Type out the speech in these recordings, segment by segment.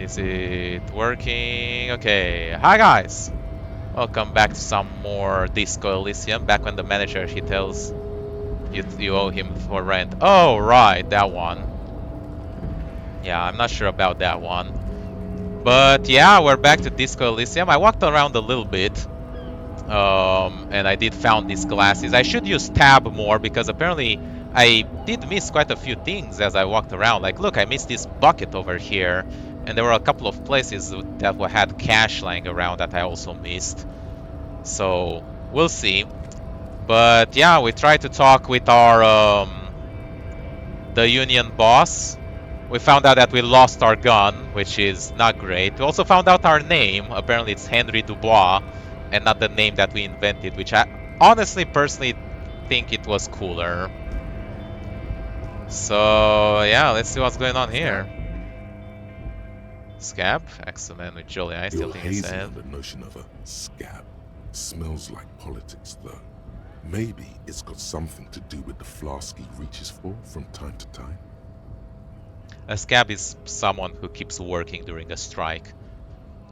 Is it working? Okay. Hi guys! Welcome back to some more Disco Elysium. Back when the manager he tells you owe him for rent. Oh right, that one. Yeah, I'm not sure about that one. But yeah, we're back to Disco Elysium. I walked around a little bit. And I did found these glasses. I should use tab more because apparently I did miss quite a few things as I walked around. Like, look, I missed this bucket over here, and there were a couple of places that had cash lying around that I also missed. So we'll see. But yeah, we tried to talk with our the union boss. We found out that we lost our gun, which is not great. We also found out our name. Apparently it's Henry Dubois and not the name that we invented, which I honestly, personally think it was cooler. So yeah, let's see what's going on here. Scab? Excellent with Jolly Eyes You're tilting his hazy head. on the notion of a scab. Smells like politics, though. Maybe it's got something to do with the flask he reaches for from time to time. A scab is someone who keeps working during a strike.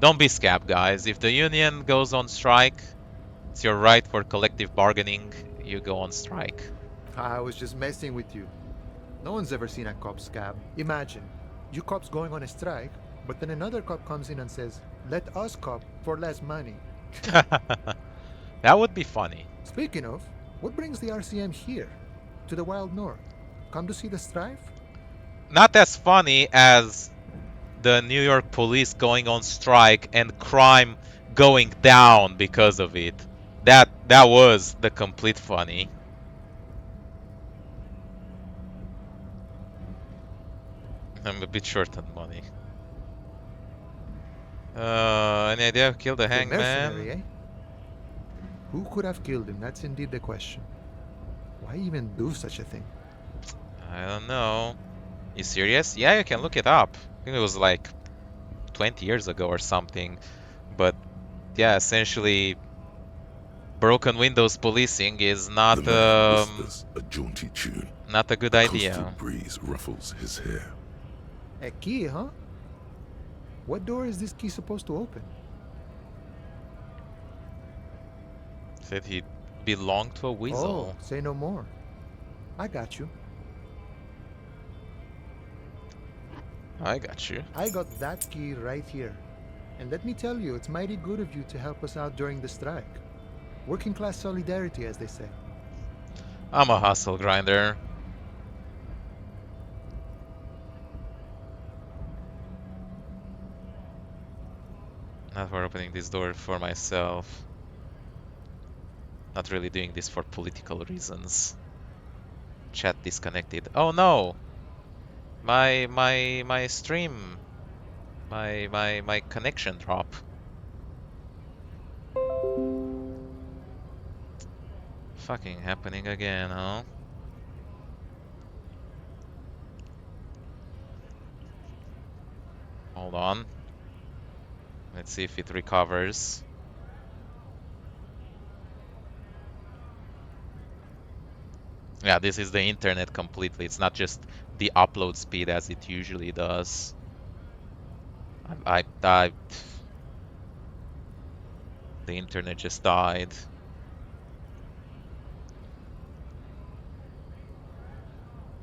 Don't be scab, guys. If the union goes on strike, it's your right for collective bargaining. You go on strike. I was just messing with you. No one's ever seen a cop scab. Imagine, you cops going on a strike, but then another cop comes in and says, let us cop for less money. That would be funny. Speaking of, what brings the RCM here? To the Wild North? Come to see the strife? Not as funny as the New York police going on strike and crime going down because of it. That was the complete funny. I'm a bit short on money. Any idea who killed the The mercenary, hangman? eh? Who could have killed him? That's indeed the question. Why even do such a thing? I don't know. You serious? Yeah, you can look it up. I think it was like 20 years ago or something. But yeah, essentially, broken windows policing is not The man whispers a jaunty tune. not a good A idea. coastal breeze ruffles his hair. A key, huh? What door is this key supposed to open? Said he belonged to a weasel. Oh, say no more. I got you. I got you. I got that key right here. And let me tell you, it's mighty good of you to help us out during the strike. Working class solidarity, as they say. I'm a hustle grinder. Not for opening this door for myself. Not really doing this for political reasons. Chat disconnected. Oh no! My stream, my connection drop. Fucking happening again, huh? Hold on. Let's see if it recovers. Yeah, this is the internet completely. It's not just the upload speed as it usually does. The internet just died.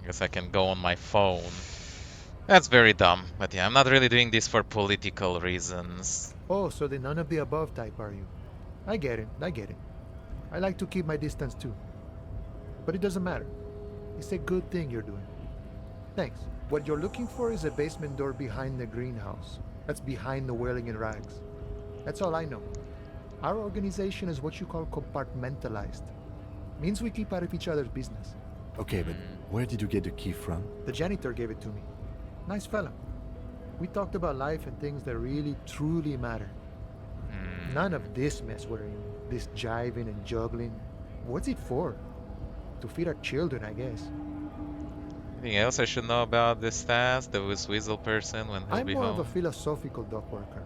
Guess I can go on my phone. That's very dumb, but yeah, I'm not really doing this for political reasons. Oh, so the none of the above type are you? I get it, I get it. I like to keep my distance too. But it doesn't matter. It's a good thing you're doing. Thanks. What you're looking for is a basement door behind the greenhouse. That's behind the wailing in rags. That's all I know. Our organization is what you call compartmentalized. Means we keep out of each other's business. Okay, but where did you get the key from? The janitor gave it to me. Nice fella. We talked about life and things that really, truly matter. None of this mess we're in. This jiving and juggling. What's it for? To feed our children, I guess. Anything else I should know about this task? The weasel person when he'll I'm be more home? of a philosophical dock worker.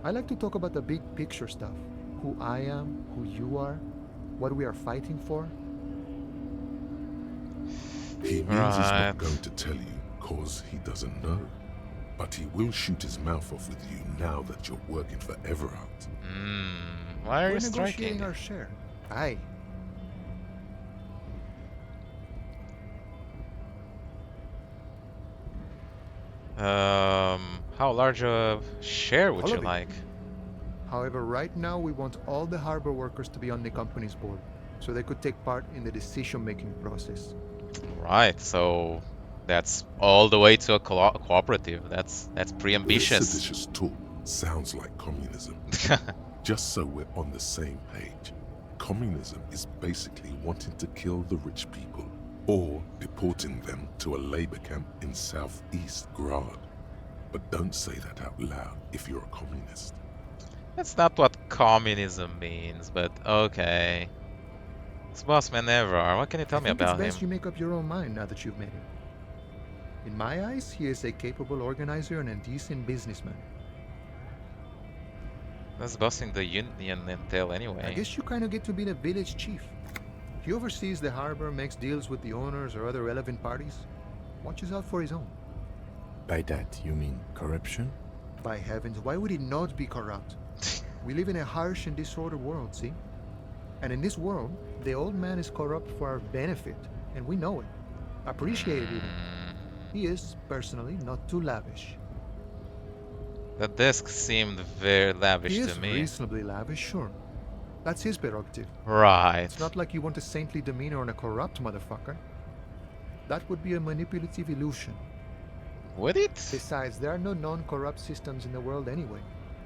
I like to talk about the big picture stuff. Who I am, who you are, what we are fighting for. He means he's not going to tell you cause he doesn't know. But he will shoot his mouth off with you now that you're working for Evrart. Why are We're you striking? negotiating our share. Aye. How large a share would All you of it. like? However, right now we want all the harbor workers to be on the company's board, so they could take part in the decision-making process. Right, so that's all the way to a cooperative. That's pretty This ambitious. seditious talk sounds like communism. Just so we're on the same page, communism is basically wanting to kill the rich people or deporting them to a labor camp in southeast Grad. But don't say that out loud if you're a communist. That's not what communism means, but okay. It's Bossman Evrart. What can you tell me about I think it's best him? you make up your own mind now that you've met him. In my eyes, he is a capable organizer and a decent businessman. What's bossing the union entail anyway? I guess you kind of get to be the village chief. He oversees the harbor, makes deals with the owners or other relevant parties, watches out for his own. By that, you mean corruption? By heavens, why would he not be corrupt? We live in a harsh and disordered world, see? And in this world, the old man is corrupt for our benefit, and we know it. Appreciate it even. He is, personally, not too lavish. The desk seemed very lavish He to is me. reasonably lavish, sure. That's his prerogative. Right. It's not like you want a saintly demeanor on a corrupt motherfucker. That would be a manipulative illusion. Would it? Besides, there are no non-corrupt systems in the world anyway.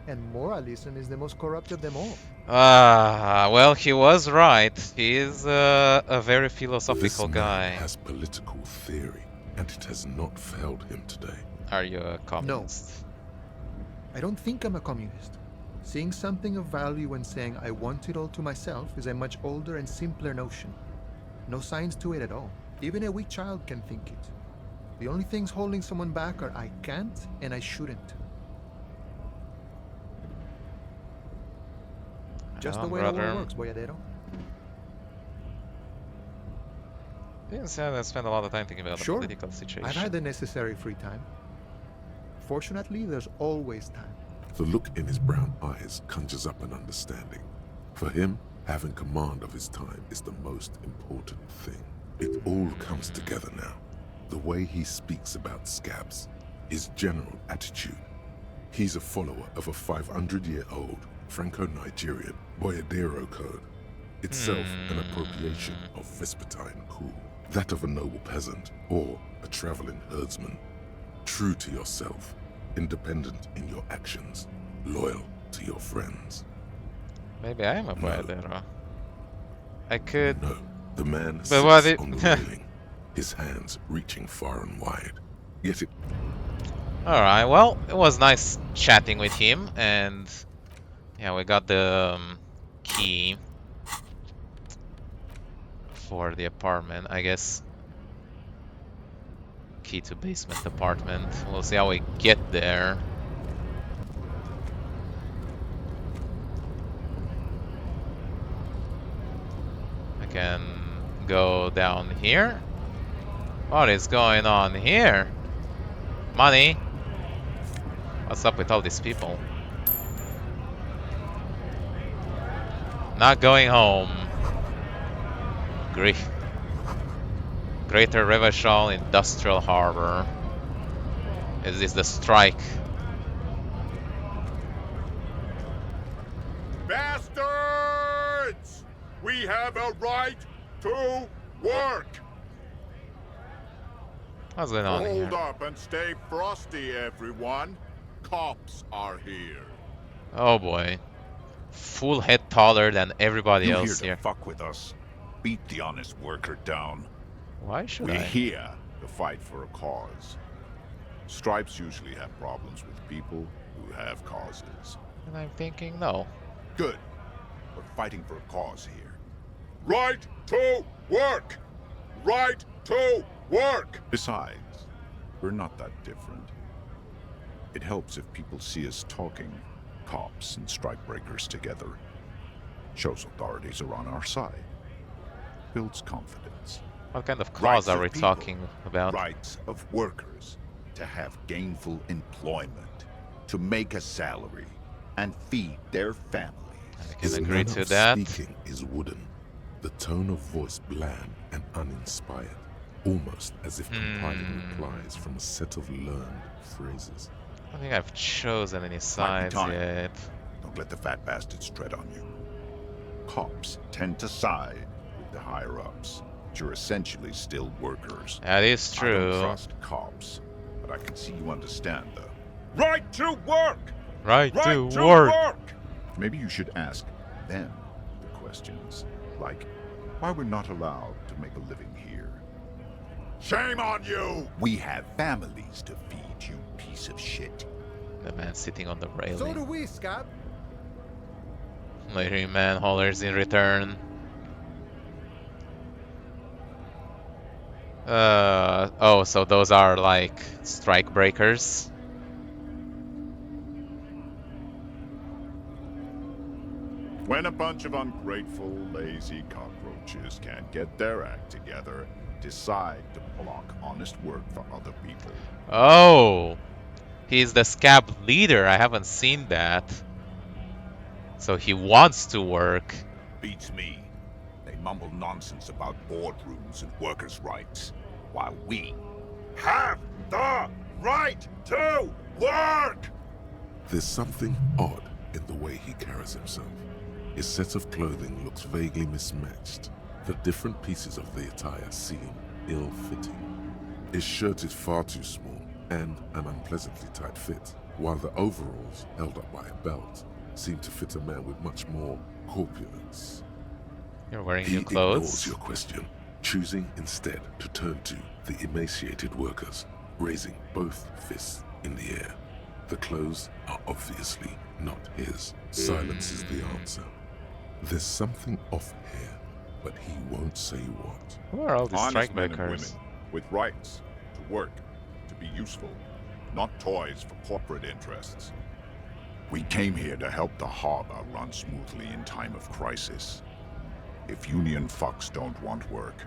And moralism is the most corrupt of them all. Well, he was right. He is a very This philosophical man guy. has political theory, and it has not failed him today. Are you a communist? I don't think I'm a communist. Seeing something of value and saying I want it all to myself is a much older and simpler notion. No science to it at all. Even a weak child can think it. The only things holding someone back are I can't and I shouldn't. Just the way the world works, boyadero. Didn't say I spent a lot of time thinking about the Sure. political situation. I've had the necessary free time. Fortunately, there's always time. The look in his brown eyes conjures up an understanding. For him, having command of his time is the most important thing. It all comes together now. The way he speaks about scabs, his general attitude. He's a follower of a 500-year-old Franco-Nigerian Boyadero code, itself an appropriation of Vespertine cool. That of a noble peasant or a traveling herdsman. True to yourself, independent in your actions, loyal to your friends. Maybe I am a boyadero. I could... No, the man But what sits it- on the railing, his hands reaching far and wide. Yet it Alright, well, it was nice chatting with him, and... Yeah, we got the key for the apartment, I guess. Key to basement apartment. We'll see how we get there. I can go down here. What is going on here? Money? What's up with all these people? Not going home. Greater Revachol Industrial Harbor. Is this the strike? Bastards! We have a right to work! What's going on Hold here? up and stay frosty, everyone. Cops are here. Oh boy. Full head taller than everybody You else here here. to fuck with us? Beat the honest worker down. Why should We're I? here to fight for a cause. Stripes usually have problems with people who have causes. And I'm thinking no. Good. We're fighting for a cause here. Right to work! Right to work! Besides, we're not that different. It helps if people see us talking, cops and strikebreakers together. Shows authorities are on our side. Builds confidence. What kind of Rights cause are of we people. talking about? Rights of workers. to have gainful employment, to make a salary, and feed their families. I can His agree manner to of that. speaking is wooden, the tone of voice bland and uninspired, almost as if compiling replies from a set of learned phrases. I don't think I've chosen any Might be sides time. yet. Don't let the fat bastards tread on you. Cops tend to side with the higher-ups, but you're essentially still workers. That is I don't true. trust cops, but I can see you understand the right to work! Right Right to to work. work! Maybe you should ask them the questions, like why we're not allowed to make a living here. Shame on you! We have families to feed, you piece of shit. The man sitting on the So do railing. we, Scab. Later man hollers in return. Oh, so those are like strike breakers. When a bunch of ungrateful, lazy cockroaches can't get their act together, decide to block honest work for other people. Oh, he's the scab leader. I haven't seen that. So he wants to work. Beats me. They mumble nonsense about boardrooms and workers' rights, while we have the right to work! There's something odd in the way he carries himself. His set of clothing looks vaguely mismatched. The different pieces of the attire seem ill-fitting. His shirt is far too small and an unpleasantly tight fit, while the overalls, held up by a belt, seem to fit a man with much more corpulence. You're wearing He new ignores clothes. your question, choosing instead to turn to the emaciated workers, raising both fists in the air. The clothes are obviously not his. Silence is the answer. There's something off here, but he won't say what. Who are all these Honest strike men and breakers? women with rights to work, to be useful, not toys for corporate interests. We came here to help the harbor run smoothly in time of crisis. If union fucks don't want work,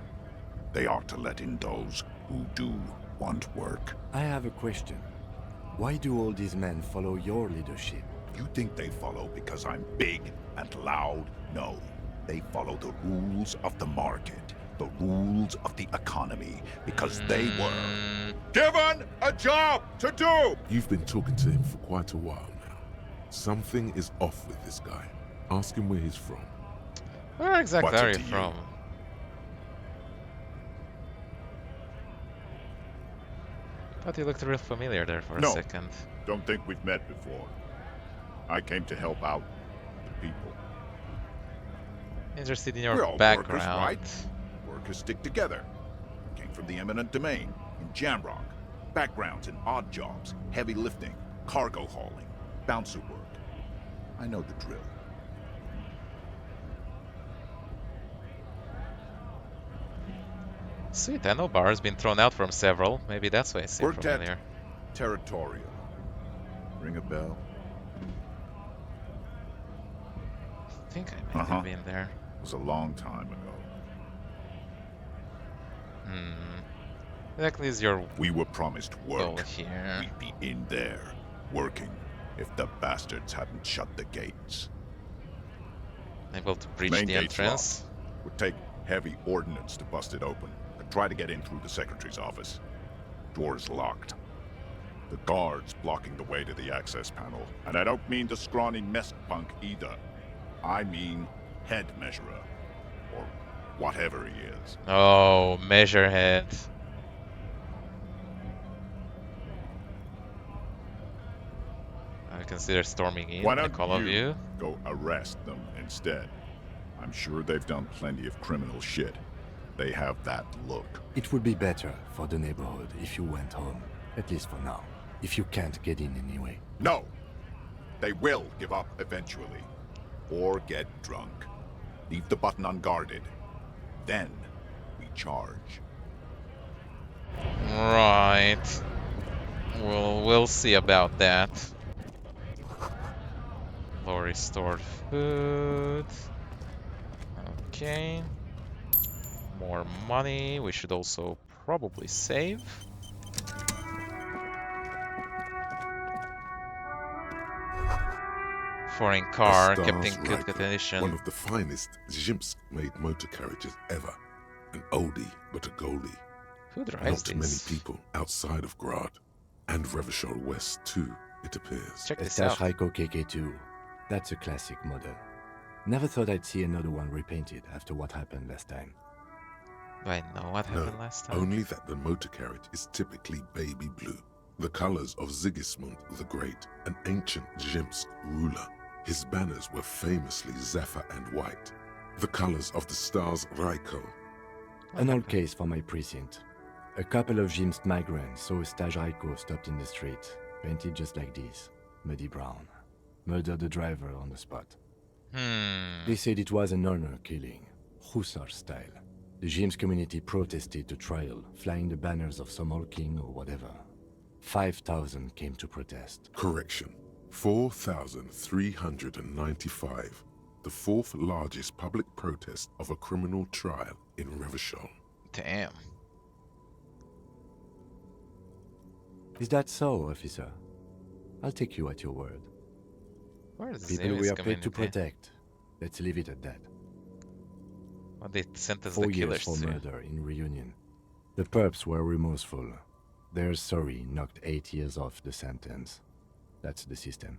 they ought to let in those who do want work. I have a question. Why do all these men follow your leadership? You think they follow because I'm big and loud? No. They follow the rules of the market, the rules of the economy, because they were given a job to do! You've been talking to him for quite a while now. Something is off with this guy. Ask him where he's from. Where exactly What's it are you to you? from? Thought you looked real familiar there for a No. second. Don't think we've met before. I came to help out the people. Interested in We're your all background. workers, right? Workers stick together. Came from the eminent domain in Jamrock. Backgrounds in odd jobs, heavy lifting, cargo hauling, bouncer work. I know the drill. Sweet, I know Bar's been thrown out from several. Maybe that's why I seem Worked familiar. at Territorial. Ring a bell? I think I might Uh-huh. have been there. It was a long time ago. Exactly is your We were promised goal work. here. We'd be in there, working, if the bastards hadn't shut the gates. Able to breach Main the gate's entrance. Would take heavy ordnance to bust it open, and try to get in through the secretary's office. Door's locked. The guards blocking the way to the access panel. And I don't mean the scrawny mess punk either. I mean head measurer. Or whatever he is. Oh, measurehead. I consider storming in Why like don't all of you. go arrest them instead? I'm sure they've done plenty of criminal shit. They have that look. It would be better for the neighborhood if you went home, at least for now, if you can't get in anyway. No! They will give up eventually. Or get drunk. Leave the button unguarded. Then we charge. Right. We'll see about that. Low restored food. Okay. More money. We should also probably save. foreign A car, kept in Stars good Riker, condition. one of the finest Zhimsk-made motor carriages ever. An oldie, but a goldie. Who drives Not many this? people outside of Grad, and Revachol West too, it appears. Check A this out. Stajraiko KK2. That's a classic model. Never thought I'd see another one repainted after what happened last time. Do I know what No, happened last time? only that the motor carriage is typically baby blue, the colors of Sigismund the Great, an ancient Zhimsk ruler. His banners were famously zephyr and white, the colors of the stars Raiko. An old case for my precinct. A couple of Zhimsk migrants saw a Stajraiko stopped in the street, painted just like this, muddy brown. Murdered the driver on the spot. They said it was an honor killing, Hussar style. The Zhimsk community protested the trial, flying the banners of some old king or whatever. 5,000 came to protest. Correction, 4,395, the fourth largest public protest of a criminal trial in Revachol. Damn. Is that so, officer? I'll take you at your word. Where is People we this are paid to community? protect. Let's leave it at that. What they sentenced 4 the years killers for to? murder in Reunion. The perps were remorseful. Their sorry knocked 8 years off the sentence. That's the system.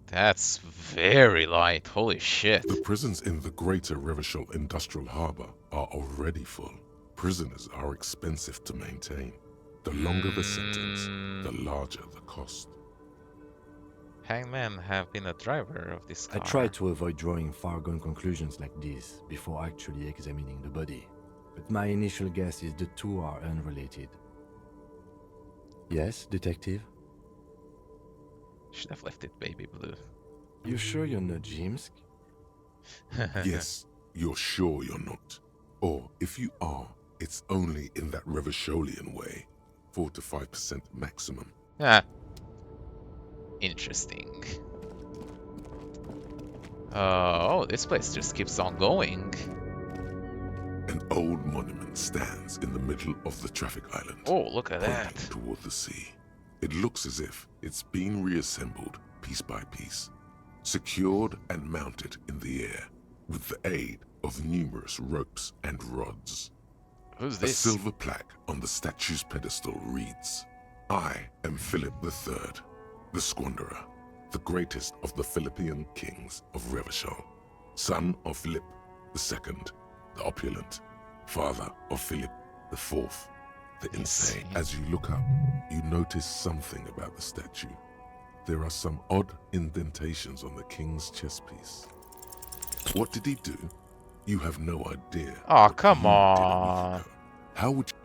That's very light. Holy shit. The prisons in the greater Revachol Industrial Harbor are already full. Prisoners are expensive to maintain. The longer the sentence, the larger the cost. Hangmen have been a driver of this car. I try to avoid drawing far-gone conclusions like this before actually examining the body, but my initial guess is the two are unrelated. Yes, detective? Should have left it baby blue. You sure you're not Zhimsk? Yes, you're sure you're not. Or if you are, it's only in that Revacholian way. 4 to 5% maximum. Ah. Interesting. Oh, this place just keeps on going. An old monument stands in the middle of the traffic island, Oh, look at pointing that. toward the sea. It looks as if it's been reassembled piece by piece, secured and mounted in the air with the aid of numerous ropes and rods. Who's A this? silver plaque on the statue's pedestal reads, "I am Philip III, the Squanderer, the greatest of the Philippian kings of Revachol, son of Philip II, the opulent, father of Philip IV, the insane." As you look up, you notice something about the statue. There are some odd indentations on the king's chest piece. What did he do? You have no idea. Aw, what come you did a week on. ago. How would you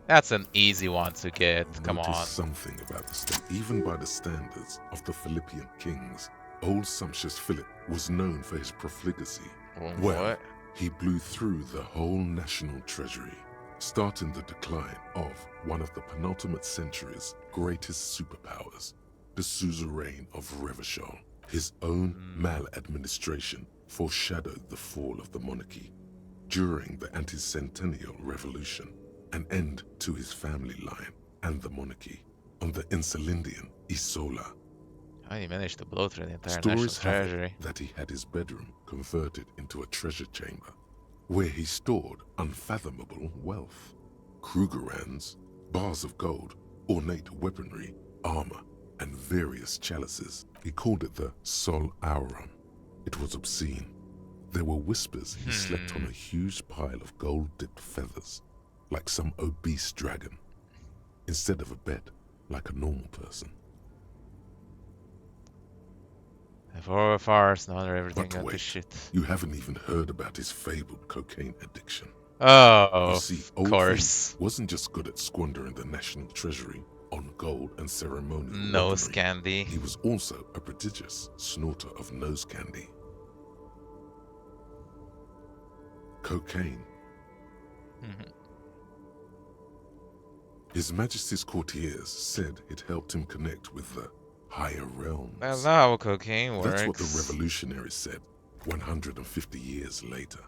That's an easy one to get. Come notice on. something about the state? Even by the standards of the Philippian kings, old sumptuous Philip was known for his profligacy. Well, What? he blew through the whole national treasury, starting the decline of one of the penultimate century's greatest superpowers, the suzerain of Revachol. His own maladministration foreshadowed the fall of the monarchy. During the anti-centennial revolution, an end to his family line and the monarchy on the Insulindian Isola. How he managed to blow through the entire Stories national have it treasury. that he had his bedroom converted into a treasure chamber, where he stored unfathomable wealth. Krugerrands, bars of gold, ornate weaponry, armor, and various chalices. He called it the Sol Auron. It was obscene. There were whispers he slept on a huge pile of gold-dipped feathers, like some obese dragon, instead of a bed, like a normal person. The forefathers know everything But got to wait, shit. you haven't even heard about his fabled cocaine addiction. Oh, You see, of old course. Philip wasn't just good at squandering the national treasury on gold and ceremonial Nose weaponry. candy. He was also a prodigious snorter of nose candy. Cocaine. Mhm. His Majesty's courtiers said it helped him connect with the higher realms. That's not how cocaine works. That's what the revolutionaries said 150 years later.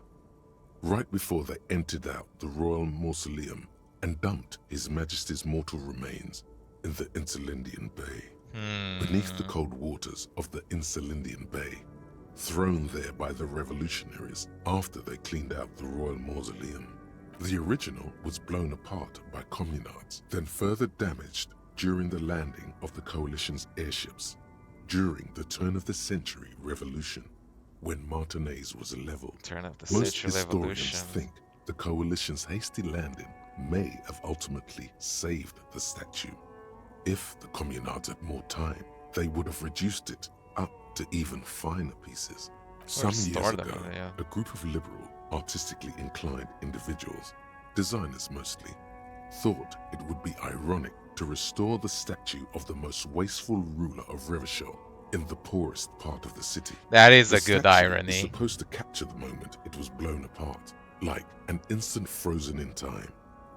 Right before they emptied out the royal mausoleum and dumped His Majesty's mortal remains in the Insulindian Bay. beneath the cold waters of the Insulindian Bay, thrown there by the revolutionaries after they cleaned out the royal mausoleum. The original was blown apart by communards, then further damaged during the landing of the coalition's airships during the turn-of-the-century revolution, when Martinez was leveled. Turn of the Most century historians revolution. think the coalition's hasty landing may have ultimately saved the statue. If the communards had more time, they would have reduced it up to even finer pieces. Some years restored them, ago, yeah. a group of liberal, artistically inclined individuals, designers mostly, thought it would be ironic to restore the statue of the most wasteful ruler of Revachol in the poorest part of the city. That is The a good statue is irony. supposed to capture the moment it was blown apart, like an instant frozen in time,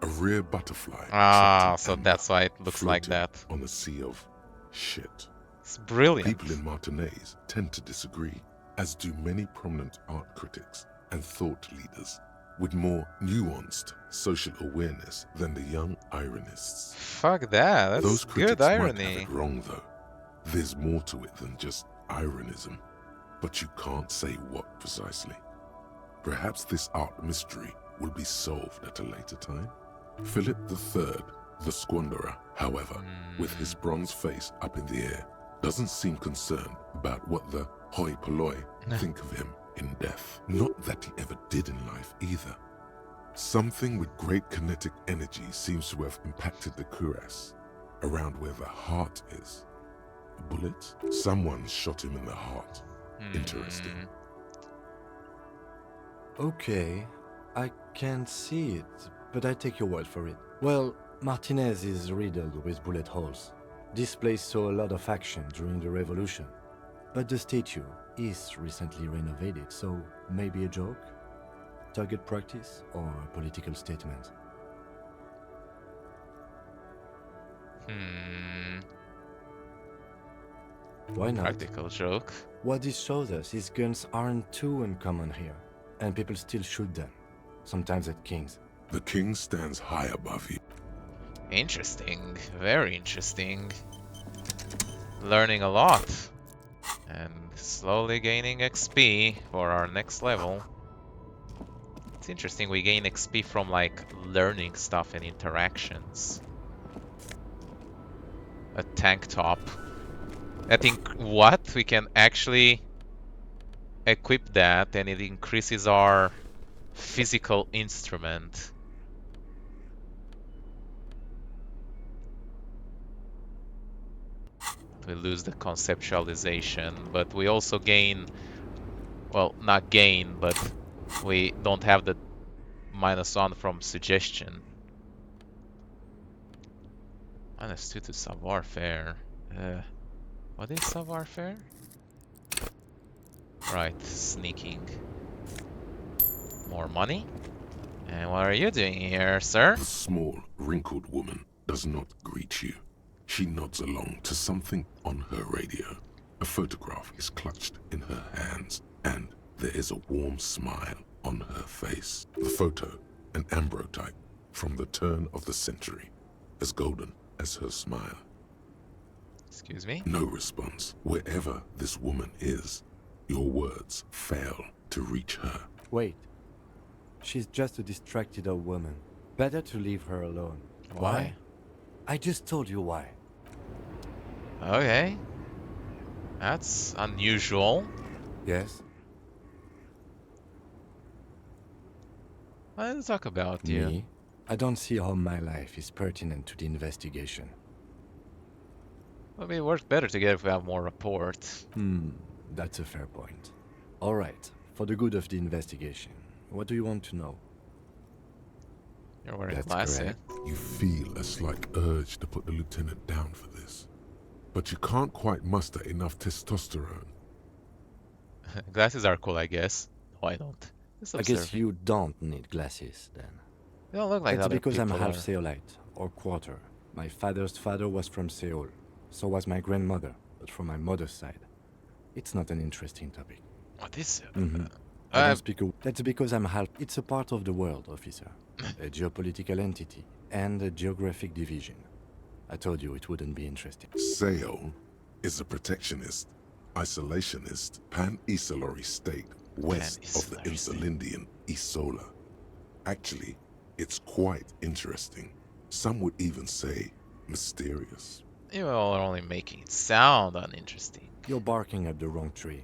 a rear butterfly. Ah, trapped in so amber, that's why it looks like floating that. on a sea of shit. It's brilliant. People in Martinez tend to disagree, as do many prominent art critics and thought leaders with more nuanced social awareness than the young ironists. Fuck that. That's Those critics good might have irony. it wrong, though. There's more to it than just ironism, but you can't say what precisely. Perhaps this art mystery will be solved at a later time. Philip III, the Squanderer, however, with his bronze face up in the air, doesn't seem concerned about what the hoi polloi think of him in death. Not that he ever did in life either. Something with great kinetic energy seems to have impacted the cuirass, around where the heart is. A bullet? Someone shot him in the heart. Interesting. Okay, I can't see it, but I take your word for it. Well, Martinez is riddled with bullet holes. This place saw a lot of action during the revolution. But the statue is recently renovated, so maybe a joke? Target practice or a political statement? Why not? Practical joke. What this shows us is guns aren't too uncommon here, and people still shoot them, sometimes at kings. The king stands high above you. Interesting. Very interesting. Learning a lot. And slowly gaining XP for our next level. It's interesting, we gain XP from like learning stuff and interactions. A tank top. I think what? We can actually equip that and it increases our physical instrument. We lose the conceptualization, but we also gain, well, not gain, but we don't have the -1 from suggestion. -2 to savoir-faire. What is savoir-faire? Right, sneaking. More money? And what are you doing here, sir? The small, wrinkled woman does not greet you. She nods along to something on her radio. A photograph is clutched in her hands, and there is a warm smile on her face. The photo, an ambrotype from the turn of the century, as golden as her smile. Excuse me? No response. Wherever this woman is, your words fail to reach her. Wait. She's just a distracted old woman. Better to leave her alone. Why? I just told you why. Okay. That's unusual. Yes? Let's talk about you. Me? I don't see how my life is pertinent to the investigation. Well, we work better together if we have more rapport. That's a fair point. Alright, for the good of the investigation, what do you want to know? You're wearing That's classy. correct. You feel a slight urge to put the lieutenant down for this, but you can't quite muster enough testosterone. Glasses are cool, I guess. No, I don't. Just I guess observing. you don't need glasses, then. You don't look like It's other because I'm people half are. Seolite, or quarter. My father's father was from Seoul. So was my grandmother, but from my mother's side. It's not an interesting topic. What is it? I don't speak That's because I'm half... It's a part of the world, officer. A geopolitical entity, and a geographic division. I told you it wouldn't be interesting. Sale is a protectionist, isolationist, pan-Isolari state west of the Pan-Isolari state. Insulindian Isola. Actually, it's quite interesting. Some would even say mysterious. You are only making it sound uninteresting. You're barking up the wrong tree.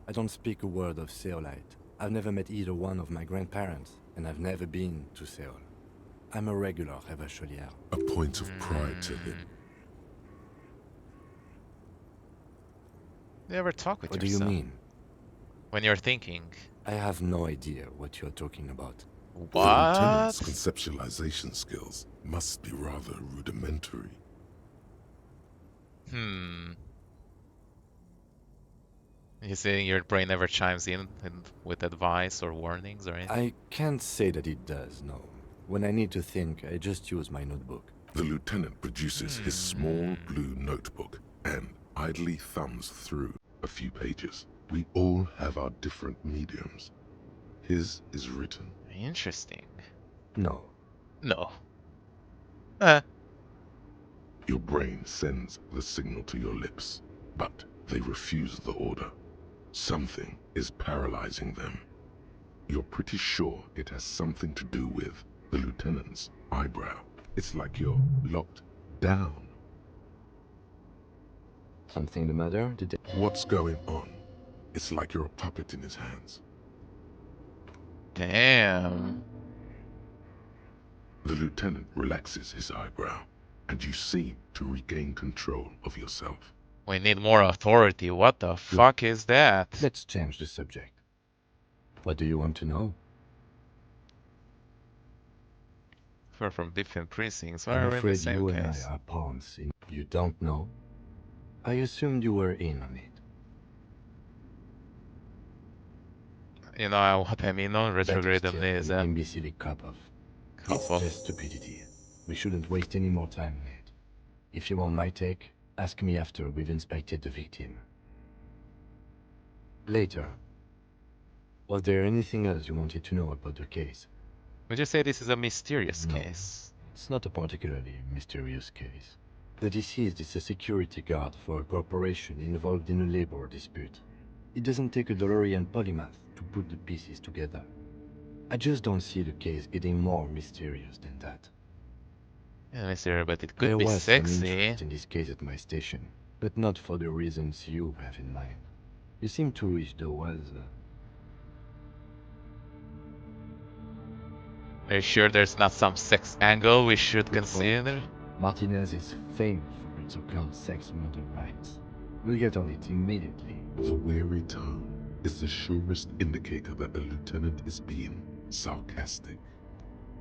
I don't speak a word of Seolite. I've never met either one of my grandparents, and I've never been to Seoul. I'm a regular Revacholier. A point of pride to him. You ever talk with What do yourself? you mean? When you're thinking, I have no idea what you're talking about. The what? lieutenant's conceptualization skills must be rather rudimentary. You saying your brain never chimes in with advice or warnings or anything? I can't say that it does, no. When I need to think, I just use my notebook. The lieutenant produces his small blue notebook and idly thumbs through a few pages. We all have our different mediums. His is written. Interesting. No. No. Your brain sends the signal to your lips, but they refuse the order. Something is paralyzing them. You're pretty sure it has something to do with the lieutenant's eyebrow. It's like you're locked down. Something the matter? What's going on? It's like you're a puppet in his hands. Damn. The lieutenant relaxes his eyebrow, and you seem to regain control of yourself. We need more authority. What the fuck is that? Let's change the subject. What do you want to know? We're from different precincts. Why I'm are we in the afraid same you and case? I are pawns in... You don't know? I assumed you were in on it. You know what I mean? No retrograde Better still, amnesia. an imbecile cop-off. It's Cop-off. just stupidity. We shouldn't waste any more time on it. If you want my take, ask me after we've inspected the victim. Later. Was there anything else you wanted to know about the case? Would you say this is a mysterious No. case? It's not a particularly mysterious case. The deceased is a security guard for a corporation involved in a labor dispute. It doesn't take a DeLorean polymath to put the pieces together. I just don't see the case getting more mysterious than that. Yeah, mysterious, but it could There be was some sexy. interest in this case at my station, but not for the reasons you have in mind. You seem to wish there was... Are you sure there's not some sex angle we should Good point. consider? Martinez is famed for its occult sex murder rights. We'll get on it immediately. The wary tone is the surest indicator that the lieutenant is being sarcastic.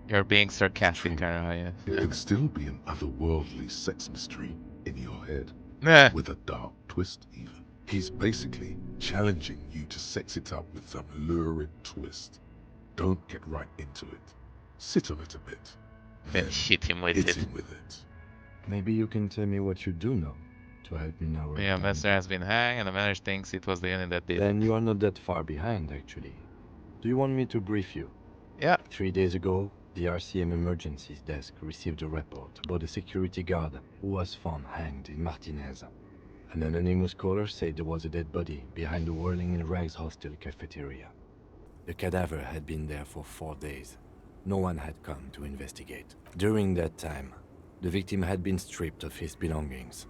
You're being sarcastic, True. Karaya. It could still be an otherworldly sex mystery in your head, Nah. with a dark twist even. He's basically challenging you to sex it up with some lurid twist. Don't get right into it. Sit on it a bit. Then hit him with hit it. him with it. Maybe you can tell me what you do know to help me narrow Yeah, it down. Master has been hanged, and the manager thinks it was the unit that did. Then you are not that far behind, actually. Do you want me to brief you? Yeah. 3 days ago, the RCM Emergencies Desk received a report about a security guard who was found hanged in Martinez. An anonymous caller said there was a dead body behind the Whirling in Rags hostel cafeteria. The cadaver had been there for 4 days. No one had come to investigate. During that time, the victim had been stripped of his belongings.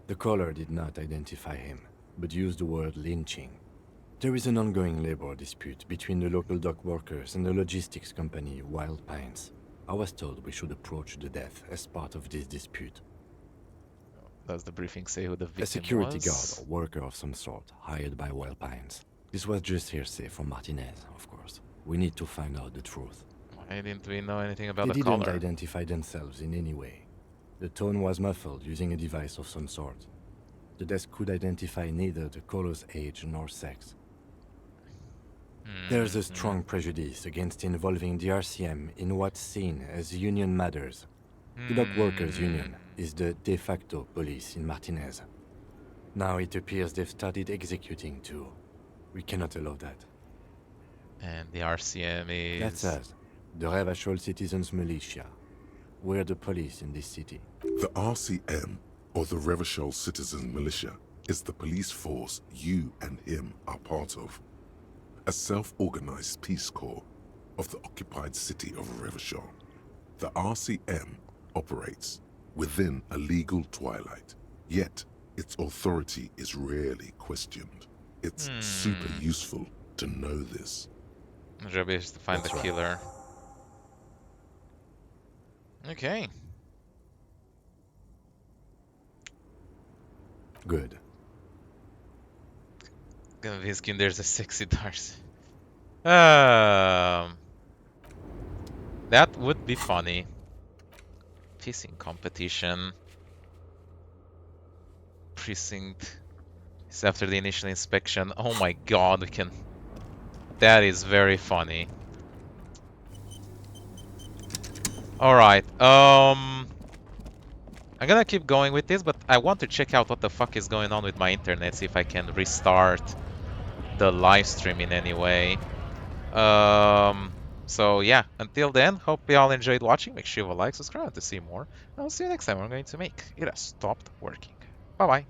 The caller did not identify him, but used the word lynching. There is an ongoing labor dispute between the local dock workers and the logistics company Wild Pines. I was told we should approach the death as part of this dispute. Does the briefing say who the victim A security was? guard or worker of some sort, hired by Wild Pines. This was just hearsay from Martinez, of course. We need to find out the truth. Why didn't we know anything about They the didn't caller? identify themselves in any way. The tone was muffled using a device of some sort. The desk could identify neither the caller's age nor sex. There's a strong prejudice against involving the RCM in what's seen as union matters. The Dock Workers Union is the de facto police in Martinez. Now it appears they've started executing too. We cannot allow that. And the RCM is... That's us, the Revachol Citizens Militia. We're the police in this city. The RCM, or the Revachol Citizen Militia, is the police force you and him are part of. A self-organized peace corps of the occupied city of Revachol. The RCM operates within a legal twilight, yet its authority is rarely questioned. It's super useful to know this. My job is to find the killer. Okay. Good. Convince him there's a sexy Darcy. That would be funny. Pissing competition. Precinct is after the initial inspection. Oh my god, we can... That is very funny. Alright, I'm gonna keep going with this, but I want to check out what the fuck is going on with my internet, see if I can restart the live stream in any way. So yeah, until then, hope you all enjoyed watching. Make sure you like, subscribe to see more. I'll see you next time. I'm going to make it has stopped working. Bye bye.